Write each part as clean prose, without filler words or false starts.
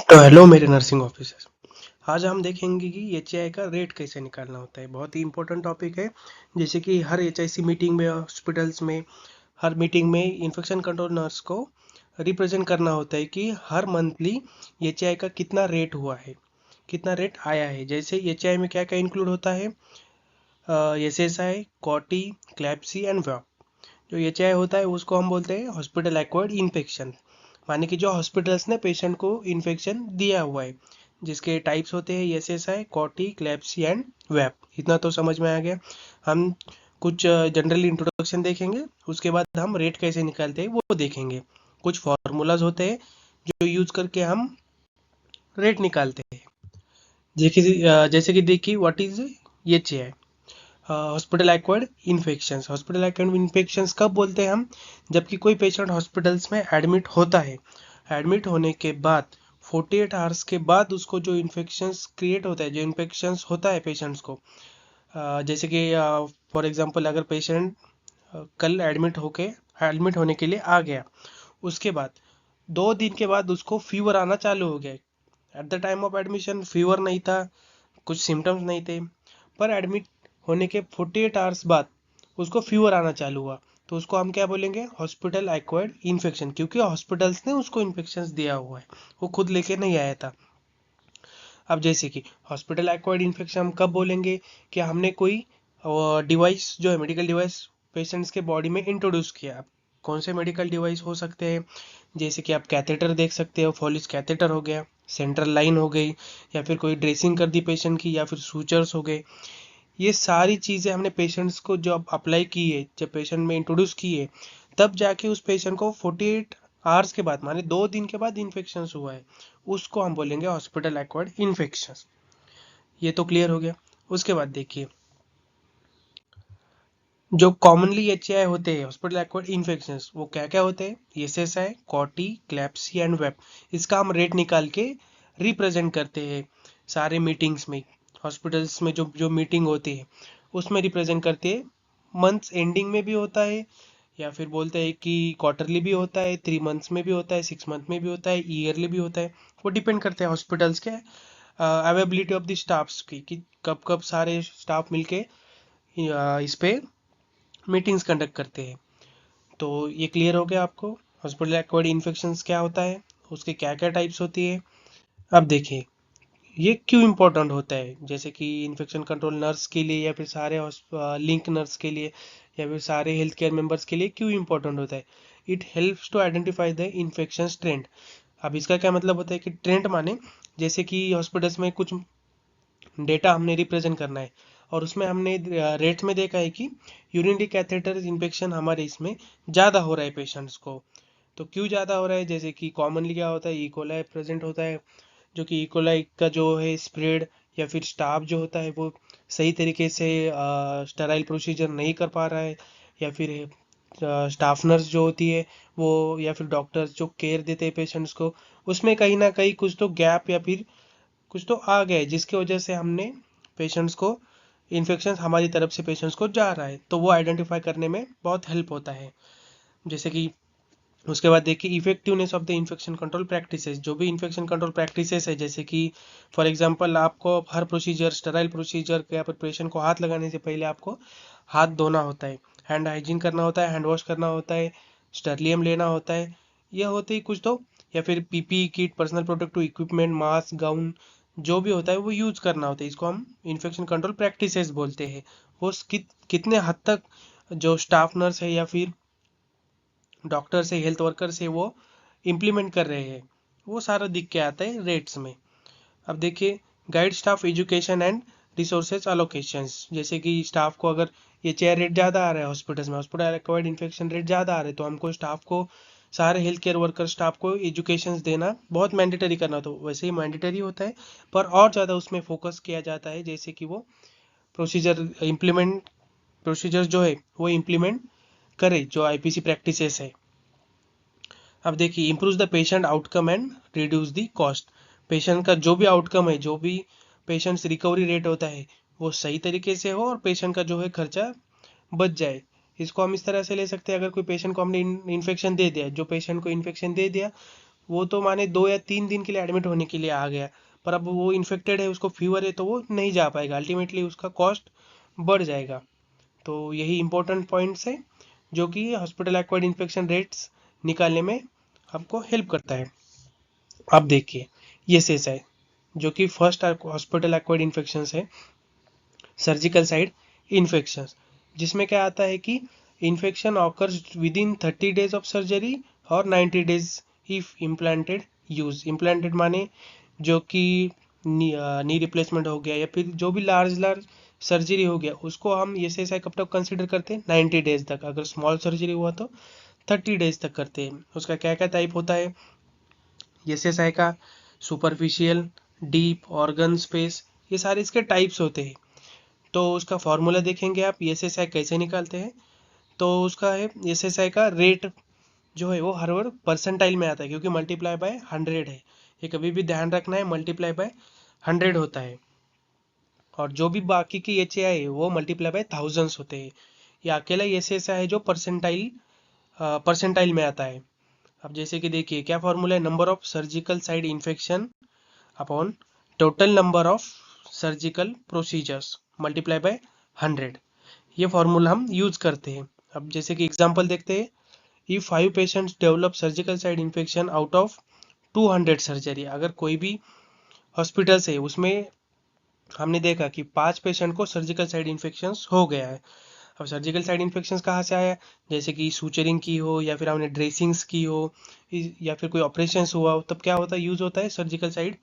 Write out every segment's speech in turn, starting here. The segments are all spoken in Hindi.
तो हेलो मेरे नर्सिंग ऑफिसर्स। आज हम देखेंगे कि एचआई का रेट कैसे निकालना होता है। बहुत ही इंपॉर्टेंट टॉपिक है। जैसे कि हर एचआईसी मीटिंग में, हॉस्पिटल्स में, हर मीटिंग में इन्फेक्शन कंट्रोल नर्स को रिप्रेजेंट करना होता है कि हर मंथली एचआई का कितना रेट हुआ है, कितना रेट आया है। जैसे एचआई में क्या क्या इंक्लूड होता है, एसएसआई, कॉटी, क्लैप्सी एंड वैप। जो एचआई होता है उसको हम बोलते हैं हॉस्पिटल एक्वायर्ड इन्फेक्शन, माने कि जो हॉस्पिटल्स ने पेशेंट को इन्फेक्शन दिया हुआ है, जिसके टाइप्स होते हैं एसएसआई, कॉटी, क्लैप्सी एंड वैप। इतना तो समझ में आ गया। हम कुछ जनरल इंट्रोडक्शन देखेंगे, उसके बाद हम रेट कैसे निकालते हैं वो देखेंगे। कुछ फार्मूलाज होते हैं जो यूज करके हम रेट निकालते हैं। जैसे कि देखिए what is HI, hospital acquired infections. Hospital acquired infections कब बोलते हैं हम, जबकि कोई पेशेंट हॉस्पिटल्स में एडमिट होता है। एडमिट होने के बाद 48 आवर्स के बाद उसको जो इन्फेक्शंस क्रिएट होता है, जो इन्फेक्शंस होता है पेशेंट्स को, जैसे कि फॉर एग्जांपल अगर पेशेंट कल एडमिट होने के लिए आ गया, उसके बाद 2 दिन के बाद उसको फीवर आना चालू हो गया। At the time of admission fever नहीं था, कुछ सिम्टम्स नहीं थे, पर एडमिट होने के 48 आवर्स बाद उसको फीवर आना चालू हुआ, तो उसको हम क्या बोलेंगे, हॉस्पिटल एक्वायर्ड इन्फेक्शन, क्योंकि हॉस्पिटल्स ने उसको इन्फेक्शन दिया हुआ है, वो खुद लेके नहीं आया था। अब जैसे कि हॉस्पिटल एक्वायर्ड इन्फेक्शन हम कब बोलेंगे, कि हमने कोई डिवाइस जो है, मेडिकल डिवाइस पेशेंट्स के बॉडी में इंट्रोड्यूस किया। अब कौन से मेडिकल डिवाइस हो सकते हैं, जैसे कि आप कैथेटर देख सकते हो, फॉलिस कैथेटर हो गया, सेंट्रल लाइन हो गई, या फिर कोई ड्रेसिंग कर दी पेशेंट की, या फिर सूचर्स हो गए। ये सारी चीज़ें हमने पेशेंट्स को जब अप्लाई की है, जब पेशेंट में इंट्रोड्यूस की है, तब जाके उस पेशेंट को 48 आवर्स के बाद, माने 2 दिन के बाद इन्फेक्शन हुआ है, उसको हम बोलेंगे हॉस्पिटल एक्वायर्ड इन्फेक्शन। ये तो क्लियर हो गया। उसके बाद देखिए, जो कॉमनली एचआई होते हैं हॉस्पिटल एक्वायर्ड इन्फेक्शन, वो क्या क्या होते हैं, एसएसआई, कॉटी, क्लैप्सी एंड वेप। इसका हम रेट निकाल के रिप्रेजेंट करते हैं सारे मीटिंग्स में। हॉस्पिटल्स में जो जो मीटिंग होती है उसमें रिप्रेजेंट करते हैं। मंथ्स एंडिंग में भी होता है, या फिर बोलते हैं कि क्वार्टरली भी होता है, 3 मंथ्स में भी होता है, 6 मंथ में भी होता है, ईयरली भी होता है। वो डिपेंड करते हैं हॉस्पिटल्स के अवेबिलिटी ऑफ द स्टाफ्स की, कि कब कब सारे स्टाफ मिलके इस पे मीटिंग्स कंडक्ट करते हैं। तो ये क्लियर हो गया आपको हॉस्पिटल एक्वायर्ड इन्फेक्शंस क्या होता है, उसके क्या क्या टाइप्स होती है। अब देखिए ये क्यों इम्पोर्टेंट होता है, जैसे कि इन्फेक्शन कंट्रोल नर्स के लिए, या फिर सारे लिंक नर्स के लिए, या फिर सारे हेल्थ केयर मेंबर्स के लिए क्यों इम्पोर्टेंट होता है। It helps to identify the infection trend. अब इसका क्या मतलब होता है कि ट्रेंड माने, जैसे कि हॉस्पिटल्स में कुछ डेटा हमने रिप्रेजेंट करना है, और उसमें हमने रेट्स में देखा है कि यूरिनरी कैथेटर इन्फेक्शन हमारे इसमें ज़्यादा हो रहा है पेशेंट्स को। तो क्यों ज़्यादा हो रहा है, जैसे कि कॉमनली क्या होता है, इकोलाई प्रेजेंट होता है, जो कि इकोलाई का जो है स्प्रेड, या फिर स्टाफ जो होता है वो सही तरीके से स्टेराइल प्रोसीजर नहीं कर पा रहा है, या फिर स्टाफ नर्स जो होती है वो, या फिर डॉक्टर्स जो केयर देते हैं पेशेंट्स को, उसमें कहीं ना कहीं कुछ तो गैप या फिर कुछ तो आ गया है, जिसकी वजह से हमने पेशेंट्स को इन्फेक्शन हमारी तरफ से पेशेंट्स को जा रहा है, तो वो आइडेंटिफाई करने में बहुत हेल्प होता है। जैसे कि उसके बाद देखिए effectiveness of the infection control practices. जो भी इन्फेक्शन कंट्रोल प्रैक्टिसेस है, जैसे कि फॉर एग्जांपल आपको हर प्रोसीजर, स्टेराइल प्रोसीजर या फिर पेशेंट को हाथ लगाने से पहले आपको हाथ धोना होता है, हैंड हाइजीन करना होता है, हैंड वॉश करना होता है, स्टेरिलियम लेना होता है, ये होते ही कुछ तो, या फिर PPE kit, personal protective equipment, mask, gown, जो भी होता है वो यूज करना होता है। इसको हम इन्फेक्शन कंट्रोल प्रैक्टिसेस बोलते हैं। वो कितने हद तक जो स्टाफ नर्स है या फिर डॉक्टर से, हेल्थ वर्कर से वो इम्प्लीमेंट कर रहे हैं, वो सारा दिख के आता है रेट्स में। अब देखिए guide staff education and resources allocations. जैसे कि स्टाफ को अगर ये चेयर रेट ज़्यादा आ रहा है हॉस्पिटल्स में, हॉस्पिटल एक्वायर्ड इन्फेक्शन रेट ज़्यादा आ रहा है, तो हमको स्टाफ को, सारे हेल्थ केयर वर्कर स्टाफ को एजुकेशन देना बहुत मैंडेटरी करना, तो वैसे ही मैंडेटरी होता है, पर और ज़्यादा उसमें फोकस किया जाता है, जैसे कि वो प्रोसीजर जो है वो इम्प्लीमेंट करे, जो आईपीसी प्रैक्टिसेस है। अब देखिए improve the patient outcome and reduce the cost. Patient का जो भी आउटकम है, जो भी पेशेंट्स रिकवरी रेट होता है, वो सही तरीके से हो, और पेशेंट का जो है खर्चा बच जाए। इसको हम इस तरह से ले सकते हैं, अगर कोई पेशेंट को हमने इन्फेक्शन दे दिया, जो पेशेंट को इन्फेक्शन दे दिया, वो तो माने 2 या 3 दिन के लिए एडमिट होने के लिए आ गया, पर अब वो इन्फेक्टेड है, उसको फीवर है, तो वो नहीं जा पाएगा, अल्टीमेटली उसका कॉस्ट बढ़ जाएगा। तो यही इंपॉर्टेंट पॉइंट्स है जो कि हॉस्पिटल एक्वायर्ड इन्फेक्शन रेट्स निकालने में आपको हेल्प करता है। आप देखिए ये सेस है जो कि फर्स्ट हॉस्पिटल एक्वायर्ड इन्फेक्शन है, सर्जिकल साइड इन्फेक्शन, जिसमें क्या आता है कि infection occurs with in 30 days of surgery और 90 days if implanted use. Implanted माने जो कि नी रिप्लेसमेंट हो गया या फिर जो भी लार्ज लार्ज सर्जरी हो गया, उसको हम एस एस आई कब तक कंसिडर करते हैं, 90 days तक। अगर स्मॉल सर्जरी हुआ तो 30 days तक करते हैं। उसका क्या क्या टाइप होता है एस एस आई का, सुपरफिशियल, डीप, ऑर्गन स्पेस, ये सारे इसके टाइप्स होते हैं। तो उसका फॉर्मूला देखेंगे आप एस एस आई कैसे निकालते हैं। तो उसका है एस एस आई का रेट जो है वो हर बार परसेंटाइल में आता है, क्योंकि मल्टीप्लाई बाय 100 है। ये कभी भी ध्यान रखना है, मल्टीप्लाई बाय 100 होता है। और जो भी बाकी की एच ए आई है वो मल्टीप्लाई बाय थाउजेंड्स होते हैं। ये अकेला एस एस आई है जो परसेंटाइल में आता है। अब जैसे कि देखिए क्या फॉर्मूला है, number of surgical side infection upon total number of surgical procedures multiply by 100। ये फॉर्मूला हम यूज करते हैं। अब जैसे कि एग्जांपल देखते हैं, if 5 patients develop surgical side infection out of 200 surgery. अगर कोई भी हॉस्पिटल से उसमें हमने देखा कि 5 पेशेंट को सर्जिकल साइड इन्फेक्शन हो गया है। अब सर्जिकल साइड इन्फेक्शन कहाँ से आया, जैसे कि सूचरिंग की हो या फिर हमने ड्रेसिंग्स की हो या फिर कोई ऑपरेशन हुआ हो, तब क्या होता है, यूज होता है सर्जिकल साइड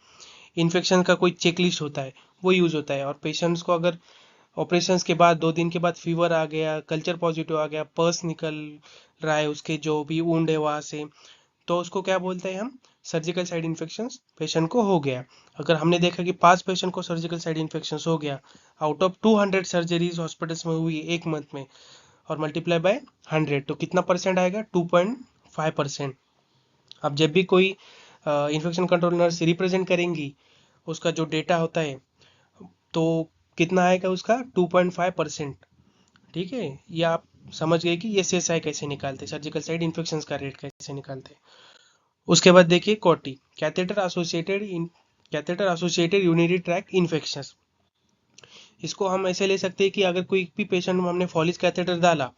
इन्फेक्शन का कोई चेकलिस्ट होता है, वो यूज होता है। और पेशेंट्स को अगर ऑपरेशंस के बाद 2 दिन के बाद फीवर आ गया, कल्चर पॉजिटिव आ गया, पर्स निकल रहा है उसके जो भी वुंड है वहाँ से, तो उसको क्या बोलते हैं हम, सर्जिकल साइड इन्फेक्शन पेशेंट को हो गया। अगर हमने देखा कि 5 पेशेंट को सर्जिकल साइड इन्फेक्शन हो गया आउट ऑफ 200 सर्जरीज हॉस्पिटल्स में हुई एक मंथ में, और मल्टीप्लाई बाय 100, तो कितना परसेंट आएगा, 2.5%। अब जब भी कोई इन्फेक्शन कंट्रोल नर्स रिप्रेजेंट करेंगी, उसका जो डेटा होता है तो कितना आएगा उसका, 2.5%। ठीक है, ये आप समझ गए कि ये सीएसआई कैसे निकालते, सर्जिकल साइड इन्फेक्शन का रेट कैसे निकालते। उसके बाद देखिए कोटी, catheter associated urinary tract infection. इसको हम ऐसे ले सकते हैं कि अगर कोई भी पेशेंट में हमने फॉलिस कैथेटर डाला,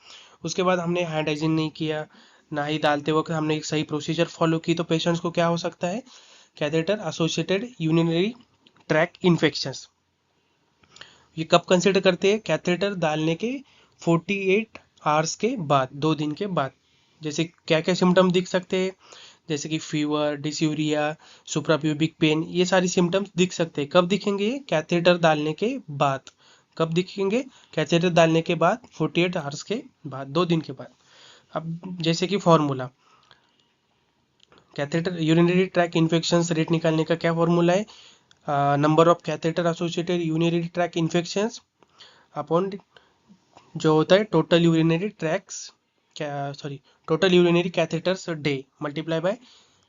उसके बाद हमने हैंड हाइजीन नहीं किया, ना ही डालते वक्त हमने एक सही प्रोसीजर फॉलो की, तो पेशेंट्स को क्या हो सकता है, catheter associated urinary tract infection. ये कब कंसिडर करते हैं, कैथेटर डालने के 48 आवर्स के बाद, 2 दिन के बाद। जैसे क्या क्या सिम्टम दिख सकते हैं, जैसे कि फीवर, डिस्यूरिया, सुप्राप्यूबिक पेन, ये सारी सिम्टम्स दिख सकते हैं। कब दिखेंगे ये, कैथेटर डालने के बाद। कब दिखेंगे, कैथेटर डालने के बाद 48 आवर्स के बाद, 2 दिन के बाद। अब जैसे कि formula, catheter urinary tract infection rate निकालने का क्या फॉर्मूला है, number of catheter associated urinary track infections upon जो होता है टोटल यूरिनरी ट्रैक्स, क्या sorry, total urinary catheters day multiply by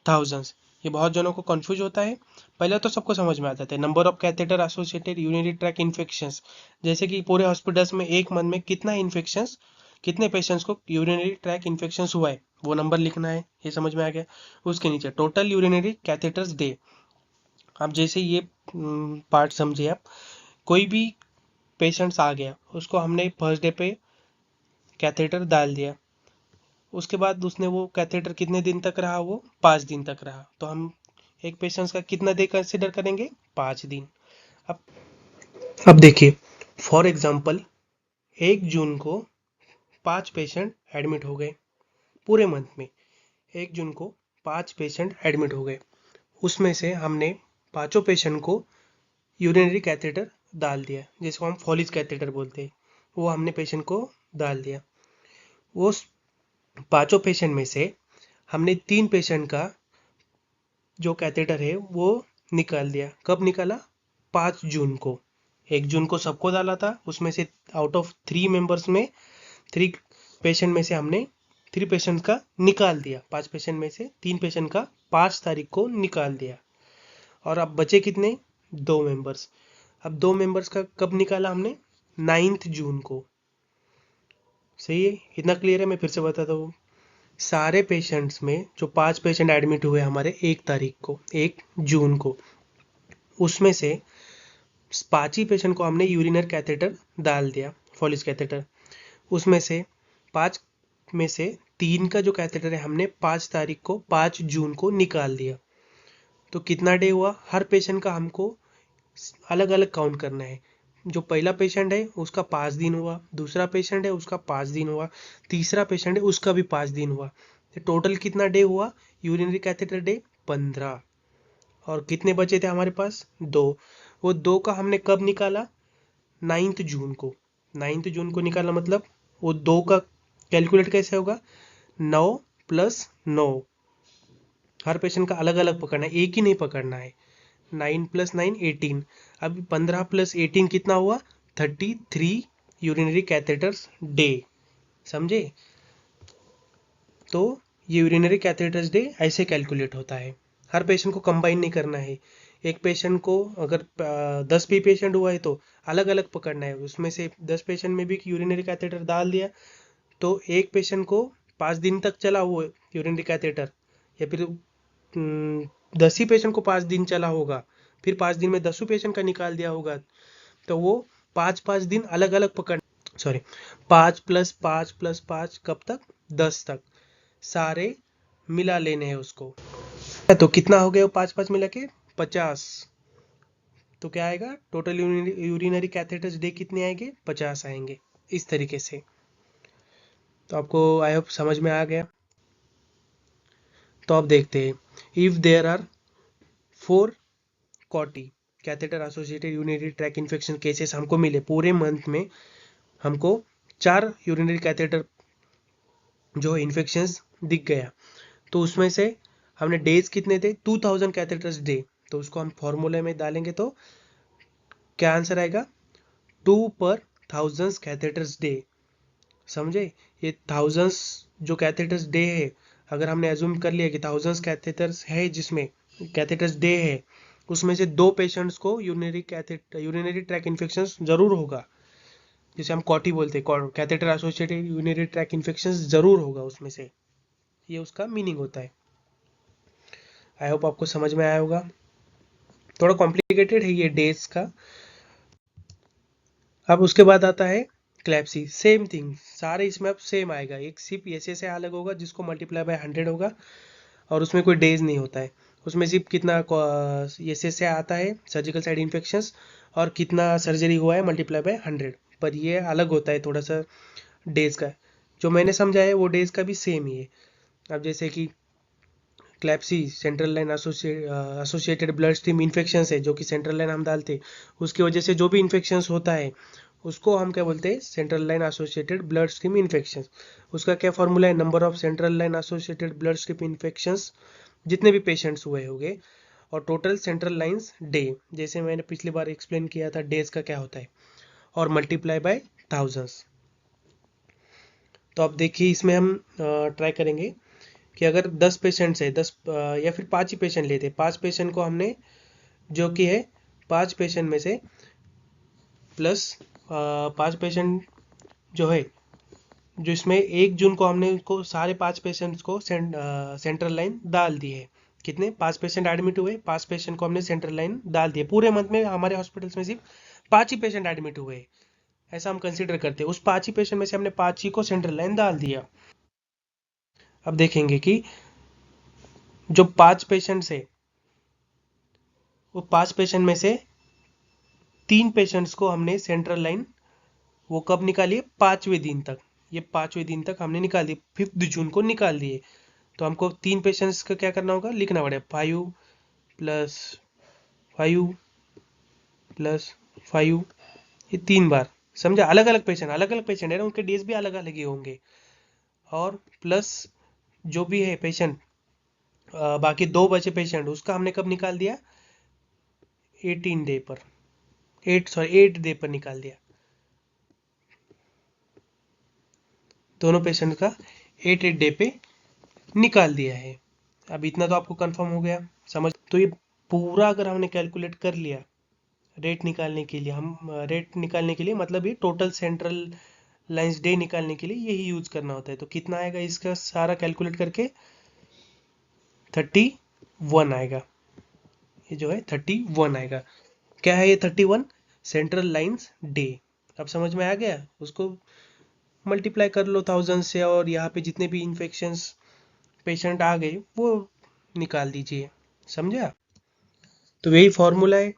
thousands. ये बहुत जनों को कंफ्यूज होता है। पहले तो सबको समझ में आ जाता है, number of catheter associated urinary track infections, जैसे कि पूरे हॉस्पिटल्स में एक मंथ में कितना इन्फेक्शंस, कितने पेशेंट्स को यूरिनरी ट्रैक इन्फेक्शंस हुआ है, वो नंबर लिखना है। ये समझ में आ गया। उसके नीचे टोटल यूरिनरी कैथेटर्स डे। अब जैसे ये पार्ट समझिए आप, कोई भी पेशेंट्स आ गया, उसको हमने फर्स्ट डे पे कैथेटर डाल दिया, उसके बाद उसने वो कैथेटर कितने दिन तक रहा, वो 5 दिन तक रहा, तो हम एक पेशेंट का कितना डे कंसिडर करेंगे, 5 दिन। अब अब देखिए फॉर एग्जांपल 1 जून को 5 पेशेंट एडमिट हो गए, पूरे मंथ में 1 जून को 5 पेशेंट एडमिट हो गए, उसमें से हमने 5 पेशेंट को यूरिनरी कैथेटर डाल दिया, जिसको हम फॉलिस कैथेटर बोलते हैं, वो हमने पेशेंट को डाल दिया। वो 5 पेशेंट में से हमने 3 पेशेंट का जो कैथेटर है वो निकाल दिया। कब निकाला, 5 जून को। 1 जून को सबको डाला था, उसमें से आउट ऑफ 3 मेंबर्स में 3 पेशेंट में से हमने 3 पेशेंट का निकाल दिया। 5 पेशेंट में से 3 पेशेंट का 5 तारीख को निकाल दिया। और अब बचे कितने, 2 मेंबर्स। अब 2 मेंबर्स का कब निकाला हमने, 9 जून को। सही है, इतना क्लियर है, मैं फिर से बताता हूँ। सारे पेशेंट्स में जो 5 पेशेंट एडमिट हुए हमारे 1 तारीख को, 1 जून को, उसमें से 5 ही पेशेंट को हमने यूरिनरी कैथेटर डाल दिया, फॉलिस कैथेटर। उसमें से 5 में से 3 का जो कैथेटर है हमने 5 तारीख को, 5 जून को निकाल दिया। तो कितना डे हुआ? हर पेशेंट का हमको अलग अलग काउंट करना है। जो पहला पेशेंट है उसका 5 दिन हुआ, दूसरा पेशेंट है उसका 5 दिन हुआ, तीसरा पेशेंट है उसका भी 5 दिन हुआ। तो टोटल कितना डे हुआ यूरिनरी कैथेटर डे? 15। और कितने बचे थे हमारे पास? 2। वो 2 का हमने कब निकाला? 9 जून को। 9 जून को निकाला, मतलब वो 2 का कैलकुलेट कैसे होगा? 9 + 9। हर पेशेंट का अलग अलग पकड़ना है, एक ही नहीं पकड़ना है। 9 + 9 18। अब 15 + 18 कितना हुआ? 33 यूरिनरी कैथेटर्स डे। समझे? तो ये यूरिनरी कैथेटर्स डे ऐसे कैलकुलेट होता है। हर पेशेंट को कंबाइन नहीं करना है। एक पेशेंट को अगर 10 भी पेशेंट हुआ है तो अलग अलग पकड़ना है। उसमें से 10 पेशेंट में भी यूरिनरी कैथेटर डाल दिया तो एक पेशेंट को 5 दिन तक चला वो यूरिनरी कैथेटर, या फिर 10 ही पेशेंट को 5 दिन चला होगा, फिर 5 दिन में 10 पेशेंट का निकाल दिया होगा, तो वो 5-5 दिन अलग अलग पकड़, सॉरी, 5 + 5 + 5 कब तक? 10 तक सारे मिला लेने हैं उसको। तो कितना हो गया वो 5-5 मिला के? 50। तो क्या आएगा टोटल यूरिनरी कैथेटर्स डे? कितने आएंगे? 50 आएंगे। इस तरीके से। तो आपको आई होप समझ में आ गया। तो अब देखते हैं, if there are 4 CAUTI catheter associated urinary tract infection cases हमको मिले पूरे मंथ में, हमको 4 यूरिनरी कैथेटर जो इन्फेक्शंस दिख गया, तो उसमें से हमने डेज कितने थे? 2000 कैथेटर्स डे। तो उसको हम फॉर्मूले में डालेंगे तो क्या आंसर आएगा? 2/1000 कैथेटर्स डे। समझे? ये थाउजेंड्स जो कैथेटर्स डे है, अगर हमने एज्यूम कर लिया कि थाउजेंड्स कैथेटर्स है, जिसमें कैथेटर्स डे है, उसमें से 2 पेशेंट्स को यूरिनरी ट्रैक इन्फेक्शन जरूर होगा, जिसे हम कॉटी बोलते हैं, catheter associated urinary tract infection जरूर होगा उसमें से। ये उसका मीनिंग होता है। आई होप आपको समझ में आया होगा। थोड़ा कॉम्प्लिकेटेड है ये डेज का। अब उसके बाद आता है क्लैप्सी। सेम थिंग, सारे इसमें अब सेम आएगा, एक सिर्फ ऐसे से अलग होगा जिसको मल्टीप्लाई बाय 100 होगा, और उसमें कोई डेज नहीं होता है। उसमें सिर्फ कितना ऐसे से आता है सर्जिकल साइड इन्फेक्शंस, और कितना सर्जरी हुआ है मल्टीप्लाई बाय 100। पर ये अलग होता है थोड़ा सा डेज का। जो मैंने समझा है वो डेज का भी सेम ही है। अब जैसे कि CLABSI central line associated blood stream infection है, जो कि सेंट्रल लाइन हम डालते हैं, उसकी वजह से जो भी इन्फेक्शन होता है उसको हम क्या बोलते हैं? Central line associated blood stream infection. उसका क्या फॉर्मूला है? Number of central line associated blood stream infection, जितने भी पेशेंट्स हुए होंगे, और टोटल सेंट्रल लाइंस डे, जैसे मैंने पिछली बार एक्सप्लेन किया था डेज का क्या होता है, और मल्टीप्लाई बाय थाउजेंड्स। तो अब देखिए इसमें हम ट्राई करेंगे कि अगर 10 पेशेंट्स है, 10 या फिर 5 ही पेशेंट लेते, 5 पेशेंट को हमने, जो कि है 5 पेशेंट में से प्लस 5 पेशेंट जो है, जो इसमें 1 जून को हमने उनको सारे 5 पेशेंट्स को सेंट्रल लाइन डाल दी है। कितने? 5 पेशेंट एडमिट हुए, 5 पेशेंट को हमने सेंट्रल लाइन डाल दिए। पूरे मंथ में हमारे हॉस्पिटल्स में सिर्फ 5 ही पेशेंट एडमिट हुए, ऐसा हम कंसिडर करते हैं। उस 5 ही पेशेंट में से हमने 5 ही को सेंट्रल लाइन डाल दिया। अब देखेंगे कि जो 5 पेशेंट्स है, वो 5 पेशेंट में से 3 पेशेंट्स को हमने सेंट्रल लाइन वो कब निकाली? 5वें दिन तक। ये 5वें दिन तक हमने निकाल दी, 5 जून को निकाल दिए। तो हमको 3 पेशेंट्स का क्या करना होगा? लिखना पड़ेगा 5 + 5 + 5, ये 3 बार। समझा? अलग अलग पेशेंट है ना, उनके डेज भी अलग अलग ही होंगे। और प्लस जो भी है पेशेंट, बाकी 2 बचे पेशेंट, उसका हमने कब निकाल दिया? 18 डे पर, 8 डे पर निकाल दिया। दोनों पेशेंट का 8 डे पे निकाल दिया है। अब इतना तो आपको कंफर्म हो गया, समझ? तो ये पूरा अगर हमने कैलकुलेट कर लिया रेट निकालने के लिए, मतलब ये टोटल सेंट्रल लाइंस डे निकालने के लिए यही यूज करना होता है। तो कितना आएगा इसका सारा कैलकुलेट करके 31 आएगा। ये जो है 31 आएगा। क्या है ये 31? Central lines day. अब समझ में आ गया? उसको मल्टीप्लाई कर लो 1000 से और यहाँ पे जितने भी इन्फेक्शंस पेशेंट आ गए वो निकाल दीजिए। समझा? तो यही फॉर्मूला है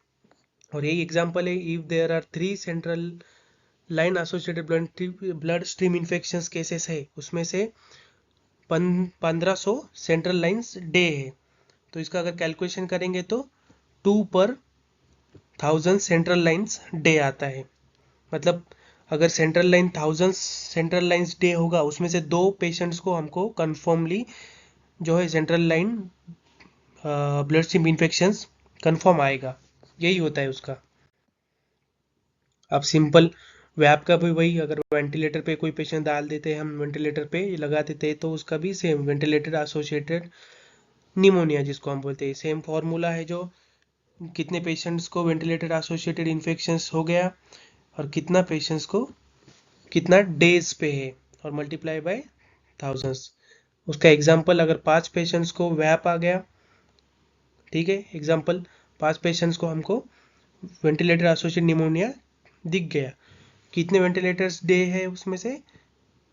और यही एग्जांपल है। If there are 3 central line associated blood stream infections cases है, उसमें से 1500 सेंट्रल लाइंस डे है। तो इसका अगर कैलकुलेशन करेंगे तो 2/1000 सेंट्रल लाइंस डे आता है। मतलब अगर central line 1000 central lines day होगा, उसमें से 2 पेशेंट्स को हमको कन्फर्मली जो है central line blood stream infections confirm आएगा। यही होता है उसका। अब सिंपल वैप का भी वही, अगर वेंटिलेटर पे कोई पेशेंट डाल देते हैं, हम वेंटिलेटर पे लगा देते हैं, तो उसका भी सेम वेंटिलेटर एसोसिएटेड निमोनिया जिसको हम बोलते हैं, सेम फॉर्मूला है। जो कितने पेशेंट्स को वेंटिलेटर एसोसिएटेड इन्फेक्शंस हो गया और कितना पेशेंट्स को कितना डेज पे है और मल्टीप्लाई बाय थाउजेंड्स। उसका एग्जांपल, अगर 5 पेशेंट्स को वैप आ गया, ठीक है, एग्जांपल 5 पेशेंट्स को हमको वेंटिलेटर एसोसिएटेड निमोनिया दिख गया, कितने वेंटिलेटर्स डे है उसमें से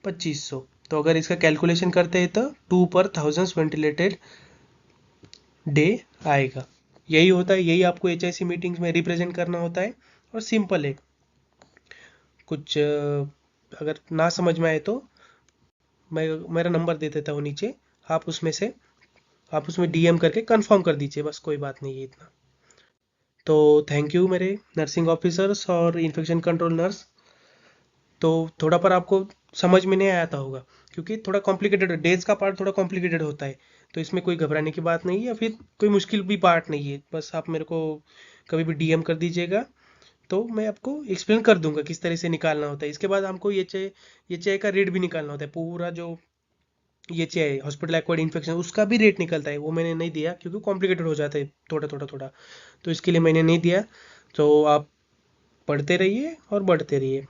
2500। तो अगर इसका कैलकुलेशन करते हैं तो 2/1000 वेंटिलेटेड डे आएगा। यही होता है, यही आपको HIC मीटिंग्स में रिप्रेजेंट करना होता है और सिंपल है। कुछ अगर ना समझ में आए तो मैं मेरा नंबर दे देता हूँ नीचे, आप उसमें DM करके कंफर्म कर दीजिए, बस कोई बात नहीं है इतना। तो थैंक यू मेरे नर्सिंग ऑफिसर्स और इन्फेक्शन कंट्रोल नर्स। तो थोड़ा पर आपको समझ में नहीं आता होगा क्योंकि थोड़ा कॉम्प्लिकेटेड है, डेज का पार्ट थोड़ा कॉम्प्लिकेटेड होता है। तो इसमें कोई घबराने की बात नहीं है या फिर कोई मुश्किल भी पार्ट नहीं है। बस आप मेरे को कभी भी DM कर दीजिएगा, तो मैं आपको एक्सप्लेन कर दूंगा किस तरह से निकालना होता है। इसके बाद हमको ये चाय का रेट भी निकालना होता है। पूरा जो ये चाय हॉस्पिटल एक्वायर्ड इन्फेक्शन उसका भी रेट निकलता है, वो मैंने नहीं दिया क्योंकि कॉम्प्लिकेटेड हो जाता है थोड़ा थोड़ा थोड़ा। तो इसके लिए मैंने नहीं दिया। तो आप पढ़ते रहिए और बढ़ते रहिए।